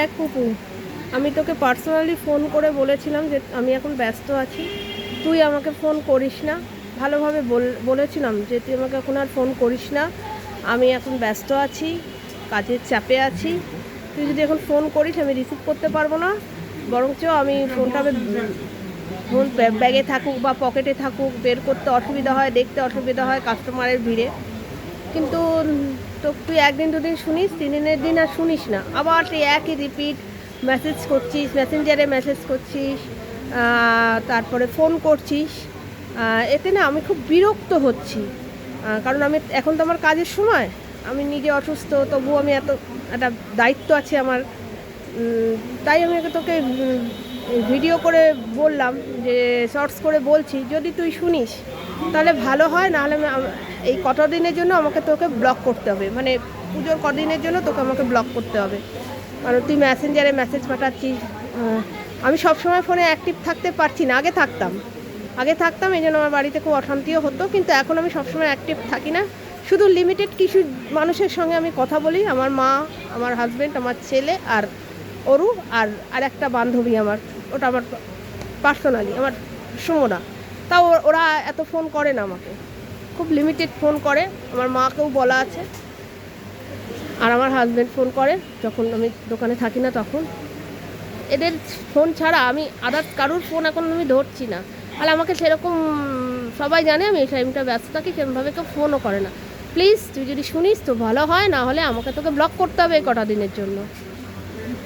দেখ পুপু, আমি তোকে পার্সোনালি ফোন করে বলেছিলাম যে আমি এখন ব্যস্ত আছি, তুই আমাকে ফোন করিস না। ভালোভাবে বলেছিলাম যে তুই আমাকে এখন আর ফোন করিস না, আমি এখন ব্যস্ত আছি, কাজের চাপে আছি। তুই যদি এখন ফোন করিস আমি রিসিভ করতে পারবো না, বরঞ্চ আমি ফোনটা ফোন ব্যাগে থাকুক বা পকেটে থাকুক, বের করতে অসুবিধা হয়, দেখতে অসুবিধা হয় কাস্টমারের ভিড়ে। কিন্তু তো তুই একদিন দুদিন শুনিস, 3 দিনের দিন আর শুনিস না, আবার তুই একই রিপিট মেসেজ করছিস, মেসেঞ্জারে মেসেজ করছিস, তারপরে ফোন করছিস। এতে না আমি খুব বিরক্ত হচ্ছি, কারণ আমি এখন তো আমার কাজের সময়, আমি নিজে অসুস্থ, তবুও আমি একটা দায়িত্ব আছে আমার। তাই আমি তোকে ভিডিও করে বললাম, যে শর্টস করে বলছি, যদি তুই শুনিস তাহলে ভালো হয়, নাহলে এই কটা দিনের জন্য তোকে ব্লক করতে হবে, মানে পুজোর কদিনের জন্য আমাকে ব্লক করতে হবে। কারণ তুই মেসেঞ্জারে মেসেজ পাঠাচ্ছিস। আমি সবসময় ফোনে অ্যাক্টিভ থাকতে পারছি না, আগে থাকতাম, এই জন্য আমার বাড়িতে খুব অশান্তিও হতো, কিন্তু এখন আমি সবসময় অ্যাক্টিভ থাকি না। শুধু লিমিটেড কিছু মানুষের সঙ্গে আমি কথা বলি, আমার মা, আমার হাজব্যান্ড, আমার ছেলে আর অরু, আর একটা বান্ধবী আমার, ওটা আমার পার্সোনালি আমার সুমনা। তাও ওরা এত ফোন করে না আমাকে, খুব লিমিটেড ফোন করে। আমার মাকেও বলা আছে, আর আমার হাজব্যান্ড ফোন করে যখন আমি দোকানে থাকি না তখন। এদের ফোন ছাড়া আমি আদার্স কারুর ফোন এখন আমি ধরছি না। আর আমাকে সেরকম সবাই জানে আমি এই টাইমটা ব্যস্ত থাকি, সেরকমভাবে কেউ ফোনও করে না। প্লিজ তুই যদি শুনিস তো ভালো হয়, না হলে আমাকে তোকে ব্লক করতে হবে এই কটা দিনের জন্য।